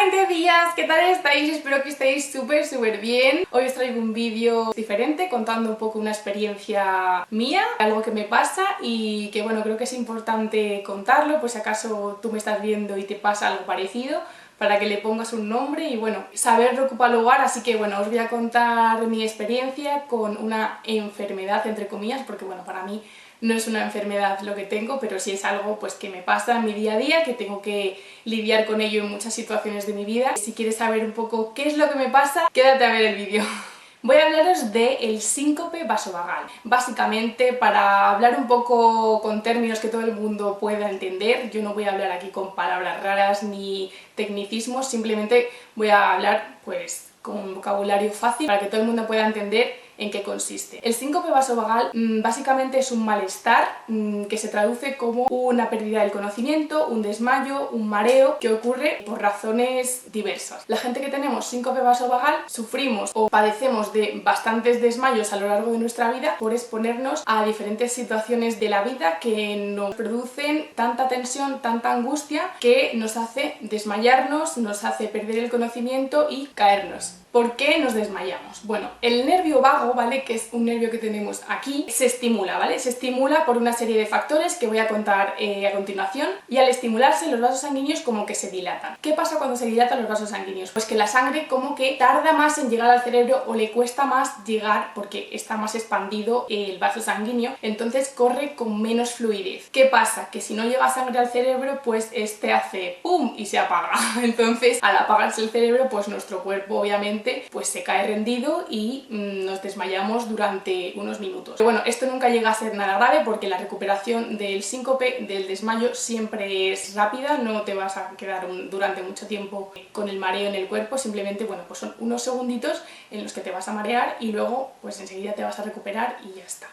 gente días, ¿qué tal estáis? Espero que estéis súper bien. Hoy os traigo un vídeo diferente contando un poco una experiencia mía, algo que me pasa y que bueno, creo que es importante contarlo, pues si acaso tú me estás viendo y te pasa algo parecido, para que le pongas un nombre y bueno, saber ocupa lugar. Así que bueno, os voy a contar mi experiencia con una enfermedad entre comillas, porque bueno, para mí no es una enfermedad lo que tengo, pero sí es algo pues que me pasa en mi día a día, que tengo que lidiar con ello en muchas situaciones de mi vida. Si quieres saber un poco qué es lo que me pasa, quédate a ver el vídeo. Voy a hablaros del síncope vasovagal. Básicamente, para hablar un poco con términos que todo el mundo pueda entender, yo no voy a hablar aquí con palabras raras ni tecnicismos, simplemente voy a hablar pues con un vocabulario fácil para que todo el mundo pueda entender en qué consiste. El síncope vasovagal básicamente es un malestar que se traduce como una pérdida del conocimiento, un desmayo, un mareo que ocurre por razones diversas. La gente que tenemos síncope vasovagal sufrimos o padecemos de bastantes desmayos a lo largo de nuestra vida por exponernos a diferentes situaciones de la vida que nos producen tanta tensión, tanta angustia que nos hace desmayarnos, nos hace perder el conocimiento y caernos. ¿Por qué nos desmayamos? Bueno, el nervio vago, ¿vale?, que es un nervio que tenemos aquí, se estimula, ¿vale? Se estimula por una serie de factores que voy a contar a continuación, y al estimularse los vasos sanguíneos como que se dilatan. ¿Qué pasa cuando se dilatan los vasos sanguíneos? Pues que la sangre como que tarda más en llegar al cerebro o le cuesta más llegar porque está más expandido el vaso sanguíneo, entonces corre con menos fluidez. ¿Qué pasa? Que si no llega sangre al cerebro, pues este hace ¡pum! Y se apaga. Entonces, al apagarse el cerebro, pues nuestro cuerpo obviamente pues se cae rendido y nos desmayamos durante unos minutos. Pero bueno, esto nunca llega a ser nada grave porque la recuperación del síncope, del desmayo, siempre es rápida, no te vas a quedar durante mucho tiempo con el mareo en el cuerpo, simplemente bueno, pues son unos segunditos en los que te vas a marear y luego pues enseguida te vas a recuperar y ya está.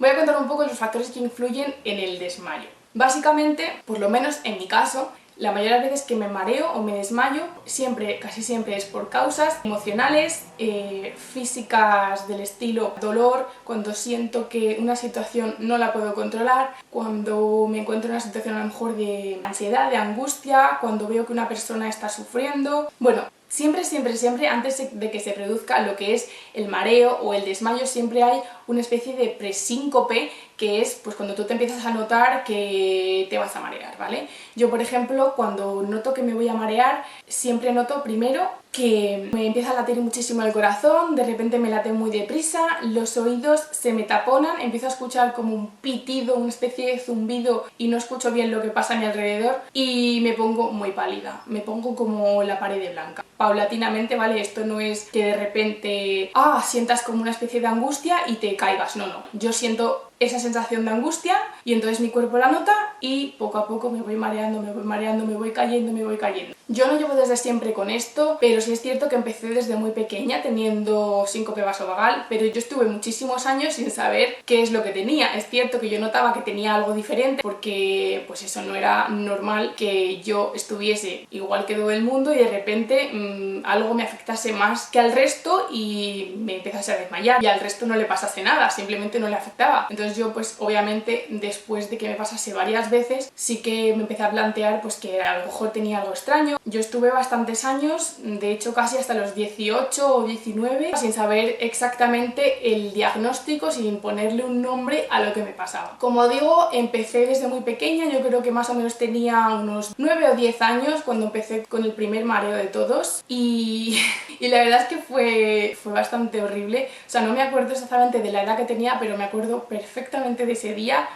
Voy a contar un poco los factores que influyen en el desmayo. Básicamente, por lo menos en mi caso, la mayoría de las veces que me mareo o me desmayo, casi siempre es por causas emocionales, físicas del estilo dolor, cuando siento que una situación no la puedo controlar, cuando me encuentro en una situación a lo mejor de ansiedad, de angustia, cuando veo que una persona está sufriendo. Bueno, siempre, antes de que se produzca lo que es el mareo o el desmayo, siempre hay una especie de presíncope, que es pues cuando tú te empiezas a notar que te vas a marear, ¿vale? Yo, por ejemplo, cuando noto que me voy a marear, siempre noto primero que me empieza a latir muchísimo el corazón, de repente me late muy deprisa, los oídos se me taponan, empiezo a escuchar como un pitido, una especie de zumbido y no escucho bien lo que pasa a mi alrededor y me pongo muy pálida, me pongo como la pared de blanca. Paulatinamente, ¿vale? Esto no es que de repente sientas como una especie de angustia y te caigas, no. Yo siento esa sensación de angustia y entonces mi cuerpo la nota y poco a poco me voy mareando, me voy cayendo. Yo no llevo desde siempre con esto, pero sí es cierto que empecé desde muy pequeña teniendo síncope vasovagal, pero yo estuve muchísimos años sin saber qué es lo que tenía. Es cierto que yo notaba que tenía algo diferente porque pues eso, no era normal que yo estuviese igual que todo el mundo y de repente algo me afectase más que al resto y me empezase a desmayar y al resto no le pasase nada, simplemente no le afectaba. Entonces yo pues obviamente después de que me pasase varias veces sí que me empecé a plantear pues que a lo mejor tenía algo extraño. Yo estuve bastantes años, de hecho casi hasta los 18 o 19, sin saber exactamente el diagnóstico, sin ponerle un nombre a lo que me pasaba. Como digo, empecé desde muy pequeña, yo creo que más o menos tenía unos 9 o 10 años cuando empecé con el primer mareo de todos y la verdad es que fue bastante horrible. O sea, no me acuerdo exactamente de la edad que tenía, pero me acuerdo perfectamente de ese día.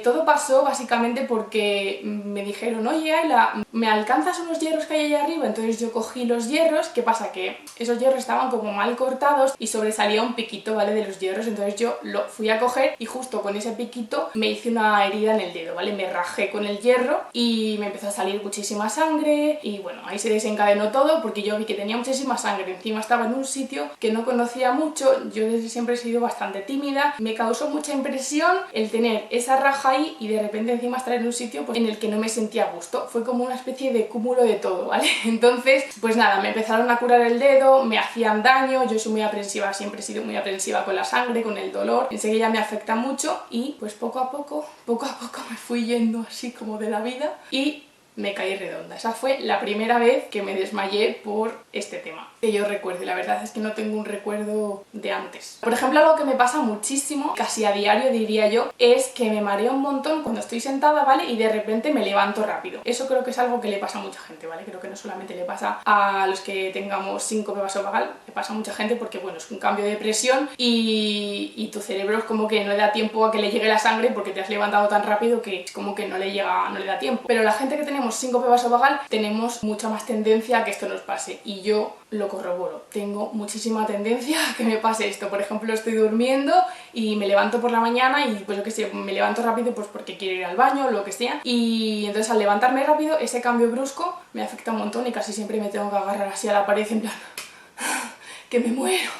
Todo pasó básicamente porque me dijeron: oye Ayla, ¿me alcanzas unos hierros que hay allá arriba? Entonces yo cogí los hierros. ¿Qué pasa? Que esos hierros estaban como mal cortados y sobresalía un piquito, ¿vale?, de los hierros. Entonces yo lo fui a coger y justo con ese piquito me hice una herida en el dedo, ¿vale? Me rajé con el hierro y me empezó a salir muchísima sangre y bueno, ahí se desencadenó todo porque yo vi que tenía muchísima sangre. Encima estaba en un sitio que no conocía mucho, yo desde siempre he sido bastante tímida, me causó mucha impresión el tener esa raja ahí y de repente encima estar en un sitio pues, en el que no me sentía a gusto. Fue como una especie de cúmulo de todo, ¿vale? Entonces, pues nada, me empezaron a curar el dedo, me hacían daño, yo soy muy aprensiva, siempre he sido muy aprensiva con la sangre, con el dolor, enseguida me afecta mucho y pues poco a poco me fui yendo así como de la vida y me caí redonda. Esa fue la primera vez que me desmayé por este tema, que yo recuerde. La verdad es que no tengo un recuerdo de antes. Por ejemplo, algo que me pasa muchísimo, casi a diario diría yo, es que me mareo un montón cuando estoy sentada, ¿vale? Y de repente me levanto rápido. Eso creo que es algo que le pasa a mucha gente, ¿vale? Creo que no solamente le pasa a los que tengamos síncope vasovagal, le pasa a mucha gente porque, bueno, es un cambio de presión y tu cerebro es como que no le da tiempo a que le llegue la sangre porque te has levantado tan rápido que es como que no le da tiempo. Pero la gente que tenemos síncope vasovagal tenemos mucha más tendencia a que esto nos pase, y yo lo corroboro. Tengo muchísima tendencia a que me pase esto. Por ejemplo, estoy durmiendo y me levanto por la mañana y pues yo qué sé, me levanto rápido pues porque quiero ir al baño o lo que sea, y entonces al levantarme rápido ese cambio brusco me afecta un montón y casi siempre me tengo que agarrar así a la pared en plan que me muero,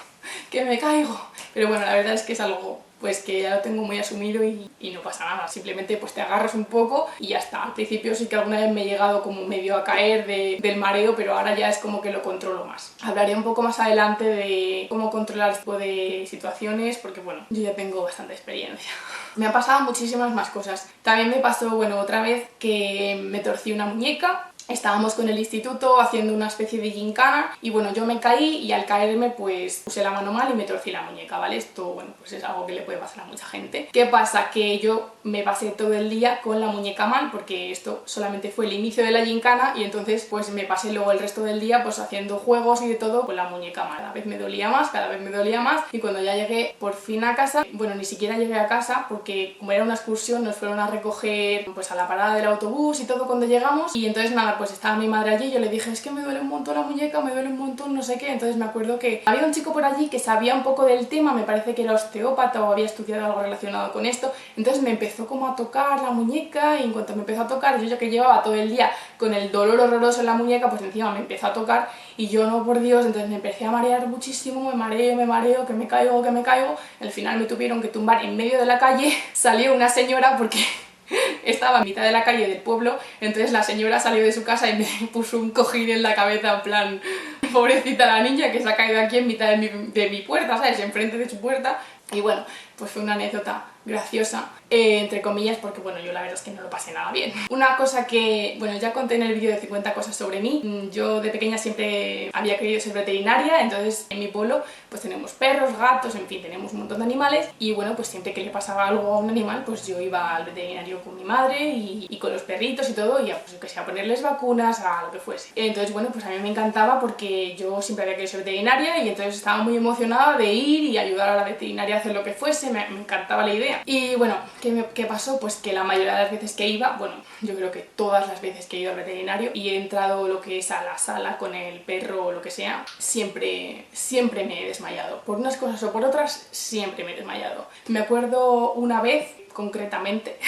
que me caigo. Pero bueno, la verdad es que es algo pues que ya lo tengo muy asumido y no pasa nada, simplemente pues te agarras un poco y ya está. Al principio sí que alguna vez me he llegado como medio a caer del mareo, pero ahora ya es como que lo controlo más. Hablaré un poco más adelante de cómo controlar este tipo de situaciones porque bueno, yo ya tengo bastante experiencia. Me han pasado muchísimas más cosas. También me pasó, bueno, otra vez que me torcí una muñeca. Estábamos con el instituto haciendo una especie de gincana y bueno, yo me caí y al caerme pues puse la mano mal y me torcí la muñeca, ¿vale? Esto, bueno, pues es algo que le puede pasar a mucha gente. ¿Qué pasa? Que yo me pasé todo el día con la muñeca mal porque esto solamente fue el inicio de la gincana y entonces pues me pasé luego el resto del día pues haciendo juegos y de todo con la muñeca mal. Cada vez me dolía más, cada vez me dolía más, y cuando ya llegué por fin a casa, bueno, ni siquiera llegué a casa porque como era una excursión nos fueron a recoger pues a la parada del autobús y todo cuando llegamos, y entonces nada, pues estaba mi madre allí y yo le dije es que me duele un montón la muñeca, me duele un montón no sé qué. Entonces me acuerdo que había un chico por allí que sabía un poco del tema, me parece que era osteópata o había estudiado algo relacionado con esto, entonces me empezó como a tocar la muñeca y en cuanto me empezó a tocar, yo ya que llevaba todo el día con el dolor horroroso en la muñeca, pues encima me empezó a tocar y yo no, por Dios, entonces me empecé a marear muchísimo, me mareo, que me caigo, al final me tuvieron que tumbar en medio de la calle, salió una señora porque estaba a mitad de la calle del pueblo, entonces la señora salió de su casa y me puso un cojín en la cabeza en plan pobrecita la niña que se ha caído aquí en mitad de mi puerta, ¿sabes? Enfrente de su puerta. Y bueno, pues fue una anécdota graciosa, entre comillas, porque bueno, yo la verdad es que no lo pasé nada bien. Una cosa que, bueno, ya conté en el vídeo de 50 cosas sobre mí, yo de pequeña siempre había querido ser veterinaria, entonces en mi pueblo pues tenemos perros, gatos, en fin, tenemos un montón de animales, y bueno, pues siempre que le pasaba algo a un animal, pues yo iba al veterinario con mi madre y con los perritos y todo, y pues yo que sé, a ponerles vacunas, a lo que fuese. Entonces bueno, pues a mí me encantaba porque yo siempre había querido ser veterinaria y entonces estaba muy emocionada de ir y ayudar a la veterinaria a hacer lo que fuese, me encantaba la idea. Y bueno, ¿qué pasó? Pues que la mayoría de las veces que iba, bueno, yo creo que todas las veces que he ido al veterinario y he entrado lo que es a la sala con el perro o lo que sea, siempre me he desmayado. Por unas cosas o por otras, siempre me he desmayado. Me acuerdo una vez, concretamente,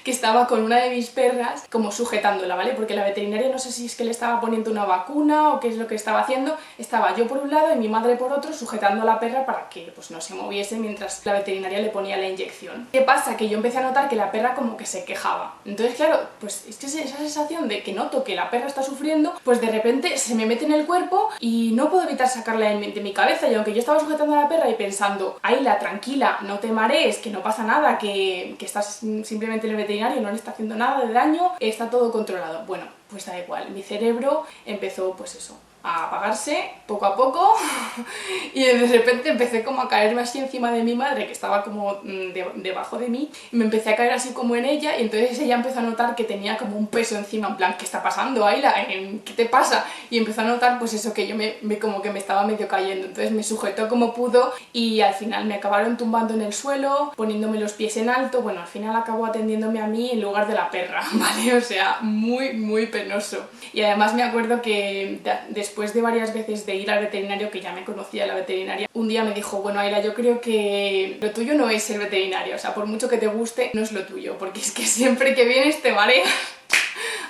que estaba con una de mis perras como sujetándola, ¿vale? Porque la veterinaria no sé si es que le estaba poniendo una vacuna o qué es lo que estaba haciendo. Estaba yo por un lado y mi madre por otro sujetando a la perra para que pues no se moviese mientras la veterinaria le ponía la inyección. ¿Qué pasa? Que yo empecé a notar que la perra como que se quejaba. Entonces claro, pues es que esa sensación de que noto que la perra está sufriendo, pues de repente se me mete en el cuerpo y no puedo evitar sacarla de mi cabeza, y aunque yo estaba sujetando a la perra y pensando, Ayla, tranquila, no te marees, que no pasa nada, que estás simplemente en el veterinario, no le está haciendo nada de daño, está todo controlado. Bueno, pues da igual, mi cerebro empezó pues eso, a apagarse poco a poco y de repente empecé como a caerme así encima de mi madre que estaba como debajo de mí, y me empecé a caer así como en ella, y entonces ella empezó a notar que tenía como un peso encima, en plan, ¿qué está pasando, Ayla? ¿Qué te pasa? Y empezó a notar pues eso, que yo como que me estaba medio cayendo, entonces me sujetó como pudo y al final me acabaron tumbando en el suelo, poniéndome los pies en alto. Bueno, al final acabó atendiéndome a mí en lugar de la perra, ¿vale? O sea, muy penoso. Y además me acuerdo que después de varias veces de ir al veterinario, que ya me conocía la veterinaria, un día me dijo, bueno, Ayla, yo creo que lo tuyo no es ser veterinaria, o sea, por mucho que te guste, no es lo tuyo, porque es que siempre que vienes te mareas.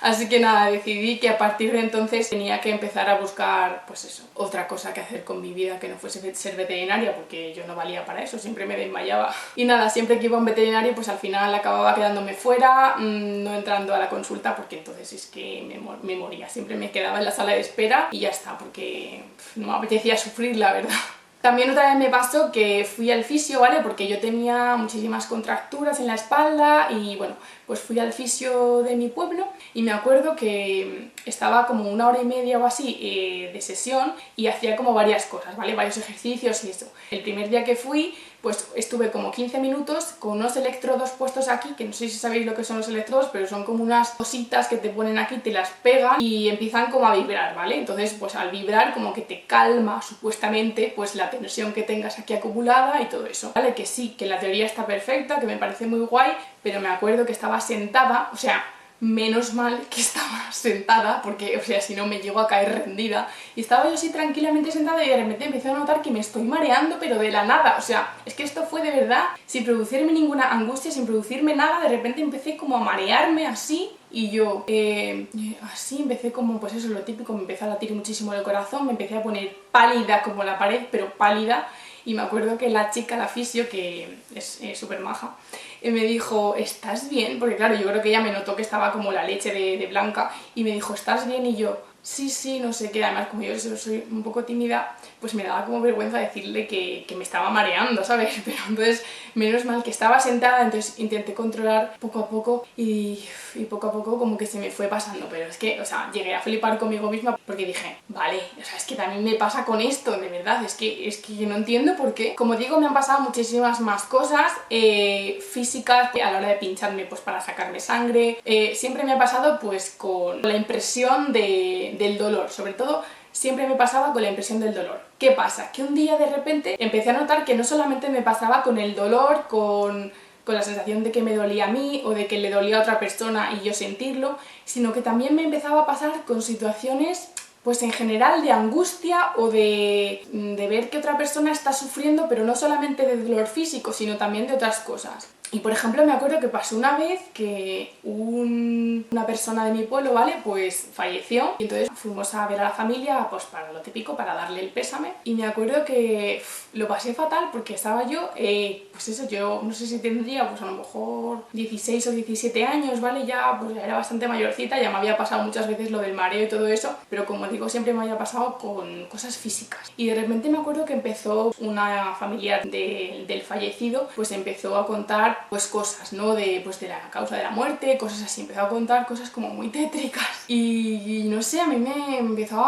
Así que nada, decidí que a partir de entonces tenía que empezar a buscar, pues eso, otra cosa que hacer con mi vida que no fuese ser veterinaria, porque yo no valía para eso, siempre me desmayaba. Y nada, siempre que iba a un veterinario, pues al final acababa quedándome fuera, no entrando a la consulta, porque entonces es que me moría. Siempre me quedaba en la sala de espera y ya está, porque no me apetecía sufrir, la verdad. También otra vez me pasó que fui al fisio, ¿vale? Porque yo tenía muchísimas contracturas en la espalda y bueno, pues fui al fisio de mi pueblo y me acuerdo que estaba como 1 hora y media o así de sesión y hacía como varias cosas, ¿vale? Varios ejercicios y eso. El primer día que fui, pues estuve como 15 minutos con unos electrodos puestos aquí, que no sé si sabéis lo que son los electrodos, pero son como unas cositas que te ponen aquí, te las pegan y empiezan como a vibrar, ¿vale? Entonces, pues al vibrar como que te calma supuestamente pues la tensión que tengas aquí acumulada y todo eso, ¿vale? Que sí, que la teoría está perfecta, que me parece muy guay, pero me acuerdo que estaba sentada, o sea, menos mal que estaba sentada, porque, o sea, si no me llego a caer rendida. Y estaba yo así tranquilamente sentada y de repente empecé a notar que me estoy mareando, pero de la nada. O sea, es que esto fue de verdad, sin producirme ninguna angustia, sin producirme nada, de repente empecé como a marearme así. Y yo, así empecé como, pues eso, lo típico, me empezó a latir muchísimo el corazón, me empecé a poner pálida como la pared, pero pálida. Y me acuerdo que la chica, la fisio, que es súper maja, me dijo, ¿estás bien? Porque claro, yo creo que ella me notó que estaba como la leche de blanca y me dijo, ¿estás bien? Y yo, sí, sí, no sé qué. Además, como yo soy un poco tímida, pues me daba como vergüenza decirle que me estaba mareando, ¿sabes? Pero entonces, menos mal que estaba sentada, entonces intenté controlar poco a poco y poco a poco como que se me fue pasando. Pero es que, o sea, llegué a flipar conmigo misma porque dije, vale, o sea, es que también me pasa con esto, de verdad, es que yo no entiendo por qué. Como digo, me han pasado muchísimas más cosas físicas a la hora de pincharme pues para sacarme sangre. Siempre me ha pasado pues con la impresión del dolor, sobre todo siempre me pasaba con la impresión del dolor. ¿Qué pasa? Que un día de repente empecé a notar que no solamente me pasaba con el dolor, con la sensación de que me dolía a mí o de que le dolía a otra persona y yo sentirlo, sino que también me empezaba a pasar con situaciones pues en general de angustia o de ver que otra persona está sufriendo, pero no solamente de dolor físico, sino también de otras cosas. Y por ejemplo me acuerdo que pasó una vez que una persona de mi pueblo, ¿vale? Pues falleció y entonces fuimos a ver a la familia pues para lo típico, para darle el pésame y me acuerdo que lo pasé fatal porque estaba yo, pues eso, yo no sé si tendría pues a lo mejor 16 o 17 años, ¿vale? Ya pues ya era bastante mayorcita, ya me había pasado muchas veces lo del mareo y todo eso, pero como digo siempre me había pasado con cosas físicas y de repente me acuerdo que empezó una familiar del fallecido, pues empezó a contar pues cosas, ¿no? Pues de la causa de la muerte, cosas así, empezó a contar cosas como muy tétricas y no sé, a mí me empezó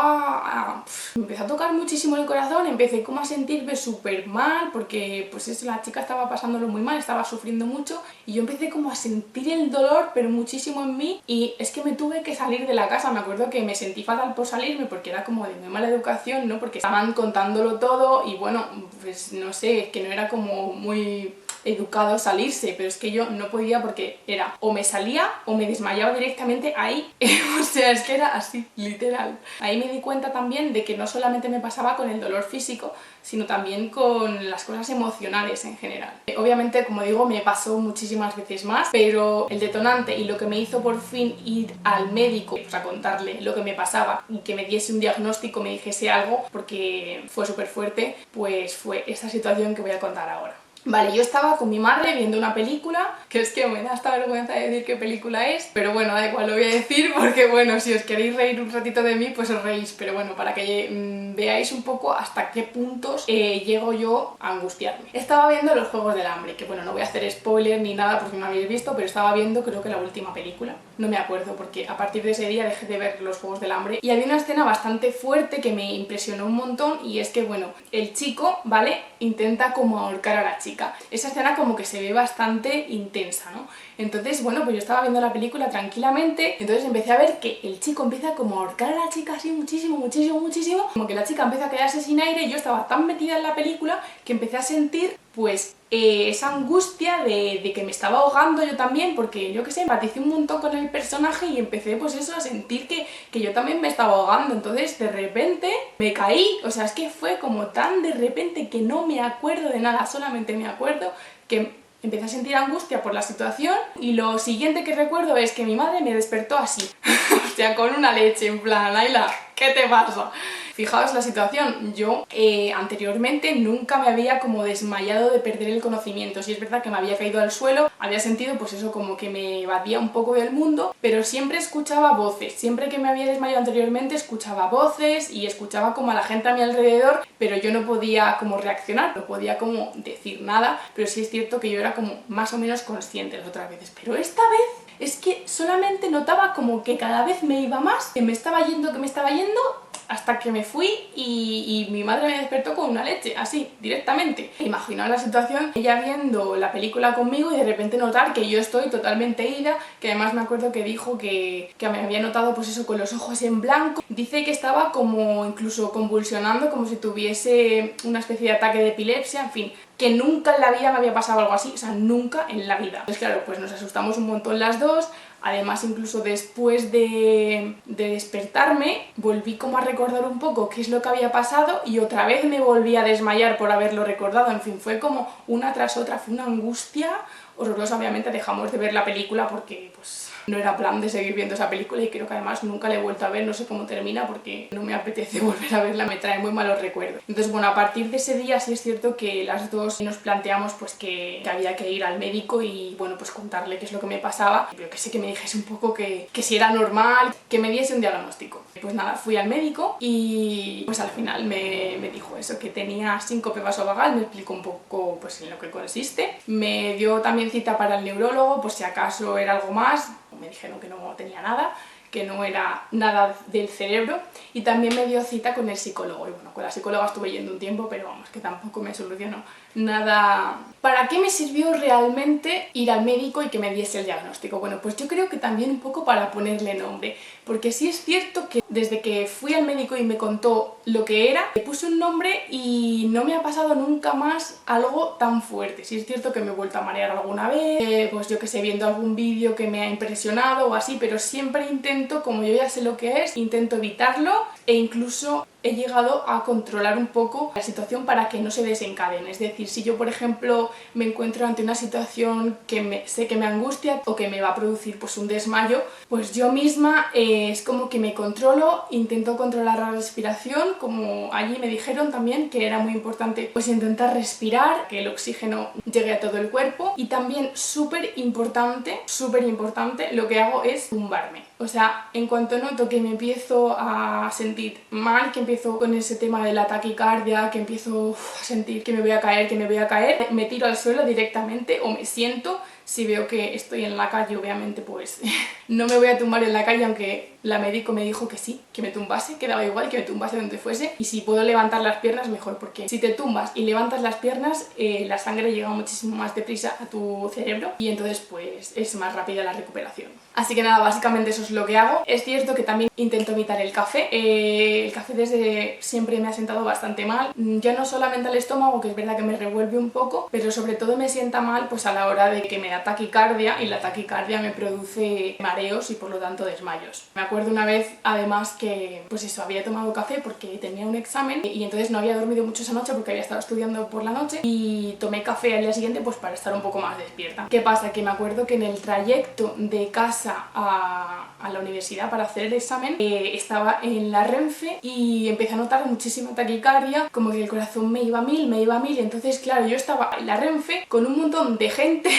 me empezó a tocar muchísimo el corazón, empecé como a sentirme súper mal porque pues eso, la chica estaba pasándolo muy mal, estaba sufriendo mucho y yo empecé como a sentir el dolor pero muchísimo en mí y es que me tuve que salir de la casa. Me acuerdo que me sentí fatal por salirme porque era como de muy mala educación, ¿no? Porque estaban contándolo todo y bueno, pues no sé, es que no era como muy educado salirse, pero es que yo no podía porque era o me salía o me desmayaba directamente ahí. O sea, es que era así, literal. Ahí me di cuenta también de que no solamente me pasaba con el dolor físico, sino también con las cosas emocionales en general. Obviamente, como digo, me pasó muchísimas veces más, pero el detonante y lo que me hizo por fin ir al médico, pues a contarle lo que me pasaba y que me diese un diagnóstico, me dijese algo, porque fue súper fuerte, pues fue esta situación que voy a contar ahora. Vale, yo estaba con mi madre viendo una película, que es que me da esta vergüenza de decir qué película es, pero bueno, da igual, lo voy a decir porque bueno, si os queréis reír un ratito de mí, pues os reís, pero bueno, para que veáis un poco hasta qué puntos llego yo a angustiarme. Estaba viendo Los Juegos del Hambre, que bueno, no voy a hacer spoiler ni nada porque no habéis visto, pero estaba viendo creo que la última película, no me acuerdo porque a partir de ese día dejé de ver Los Juegos del Hambre y había una escena bastante fuerte que me impresionó un montón y es que bueno, el chico, ¿vale? Intenta como ahorcar a la chica. Esa escena como que se ve bastante intensa, ¿no? Entonces, bueno, pues yo estaba viendo la película tranquilamente, entonces empecé a ver que el chico empieza como a ahorcar a la chica así muchísimo, muchísimo, muchísimo, como que la chica empieza a quedarse sin aire y yo estaba tan metida en la película que empecé a sentir, pues, esa angustia de que me estaba ahogando yo también, porque yo qué sé, empaticé un montón con el personaje y empecé pues eso, a sentir que yo también me estaba ahogando. Entonces de repente me caí, o sea, es que fue como tan de repente que no me acuerdo de nada, solamente me acuerdo que empecé a sentir angustia por la situación y lo siguiente que recuerdo es que mi madre me despertó así, o sea, con una leche, en plan, Ayla, ¿qué te pasa? Fijaos la situación, yo anteriormente nunca me había como desmayado de perder el conocimiento. Sí es verdad que me había caído al suelo, había sentido pues eso como que me evadía un poco del mundo, pero siempre escuchaba voces, siempre que me había desmayado anteriormente escuchaba voces y escuchaba como a la gente a mi alrededor, pero yo no podía como reaccionar, no podía como decir nada, pero sí es cierto que yo era como más o menos consciente las otras veces, pero esta vez es que solamente notaba como que cada vez me iba más, que me estaba yendo, hasta que me fui y mi madre me despertó con una leche, así, directamente. Imaginaos la situación, ella viendo la película conmigo y de repente notar que yo estoy totalmente ida, que además me acuerdo que dijo que me había notado pues eso, con los ojos en blanco. Dice que estaba como incluso convulsionando, como si tuviese una especie de ataque de epilepsia, en fin, que nunca en la vida me había pasado algo así, o sea, nunca en la vida. Entonces claro, pues nos asustamos un montón las dos. Además, incluso después de despertarme, volví como a recordar un poco qué es lo que había pasado y otra vez me volví a desmayar por haberlo recordado. En fin, fue como una tras otra, fue una angustia horrorosa. Obviamente dejamos de ver la película porque pues no era plan de seguir viendo esa película y creo que además nunca la he vuelto a ver, no sé cómo termina porque no me apetece volver a verla, me trae muy malos recuerdos. Entonces bueno, a partir de ese día sí es cierto que las dos nos planteamos pues que había que ir al médico y bueno, pues contarle qué es lo que me pasaba, pero que sí que me dijese un poco que si era normal, que me diese un diagnóstico. Pues nada, fui al médico y pues al final me dijo eso, que tenía síncope vasovagal, me explicó un poco pues en lo que consiste. Me dio también cita para el neurólogo, por si acaso era algo más. Me dijeron que no tenía nada, que no era nada del cerebro, y también me dio cita con el psicólogo. Y bueno, con la psicóloga estuve yendo un tiempo, pero vamos, que tampoco me solucionó nada. ¿Para qué me sirvió realmente ir al médico y que me diese el diagnóstico? Bueno, pues yo creo que también un poco para ponerle nombre, porque sí es cierto que desde que fui al médico y me contó lo que era, le puse un nombre y no me ha pasado nunca más algo tan fuerte. Sí es cierto que me he vuelto a marear alguna vez, pues yo que sé, viendo algún vídeo que me ha impresionado o así, pero siempre intento, como yo ya sé lo que es, intento evitarlo e incluso he llegado a controlar un poco la situación para que no se desencadene. Es decir, si yo por ejemplo me encuentro ante una situación que sé que me angustia o que me va a producir pues un desmayo, pues yo misma es como que me controlo, intento controlar la respiración, como allí me dijeron también que era muy importante pues intentar respirar, que el oxígeno llegue a todo el cuerpo, y también súper importante, lo que hago es tumbarme. O sea, en cuanto noto que me empiezo a sentir mal, que empiezo con ese tema de la taquicardia, que empiezo a sentir que me voy a caer, me tiro al suelo directamente o me siento. Si veo que estoy en la calle, obviamente pues no me voy a tumbar en la calle, aunque la médico me dijo que sí, que me tumbase, que daba igual, que me tumbase donde fuese. Y si puedo levantar las piernas, mejor, porque si te tumbas y levantas las piernas, la sangre llega muchísimo más deprisa a tu cerebro y entonces pues es más rápida la recuperación. Así que nada, básicamente eso es lo que hago. Es cierto que también intento evitar el café. El café desde siempre me ha sentado bastante mal. Ya no solamente al estómago, que es verdad que me revuelve un poco, pero sobre todo me sienta mal pues a la hora de que me da taquicardia, y la taquicardia me produce mareos y por lo tanto desmayos. Me acuerdo una vez además que pues eso, había tomado café porque tenía un examen y entonces no había dormido mucho esa noche porque había estado estudiando por la noche, y tomé café al día siguiente pues para estar un poco más despierta. ¿Qué pasa? Que me acuerdo que en el trayecto de casa a la universidad para hacer el examen estaba en la Renfe y empecé a notar muchísima taquicardia, como que el corazón me iba a mil, y entonces claro, yo estaba en la Renfe con un montón de gente.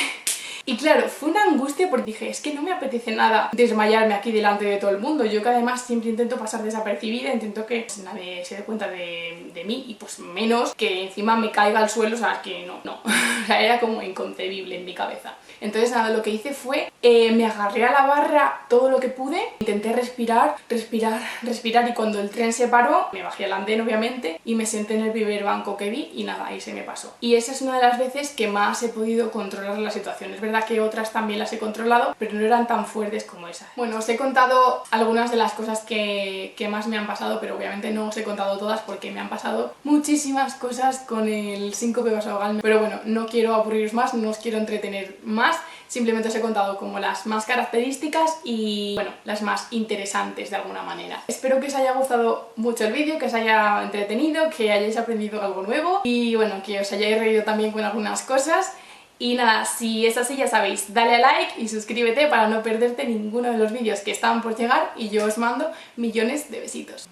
Y claro, fue una angustia porque dije, es que no me apetece nada desmayarme aquí delante de todo el mundo. Yo que además siempre intento pasar desapercibida, intento que pues, nadie se dé cuenta de mí, y pues menos que encima me caiga al suelo, o sea, que no. O sea, era como inconcebible en mi cabeza. Entonces nada, lo que hice fue, me agarré a la barra todo lo que pude, intenté respirar, y cuando el tren se paró, me bajé al andén obviamente y me senté en el primer banco que vi y nada, ahí se me pasó. Y esa es una de las veces que más he podido controlar la situación. Es verdad que otras también las he controlado, pero no eran tan fuertes como esa. Bueno, os he contado algunas de las cosas que más me han pasado, pero obviamente no os he contado todas porque me han pasado muchísimas cosas con el síncope vasovagal. Pero bueno, no quiero aburriros más, no os quiero entretener más. Simplemente os he contado como las más características y bueno, las más interesantes de alguna manera. Espero que os haya gustado mucho el vídeo, que os haya entretenido, que hayáis aprendido algo nuevo y bueno, que os hayáis reído también con algunas cosas. Y nada, si es así ya sabéis, dale a like y suscríbete para no perderte ninguno de los vídeos que están por llegar, y yo os mando millones de besitos.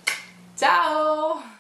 ¡Chao!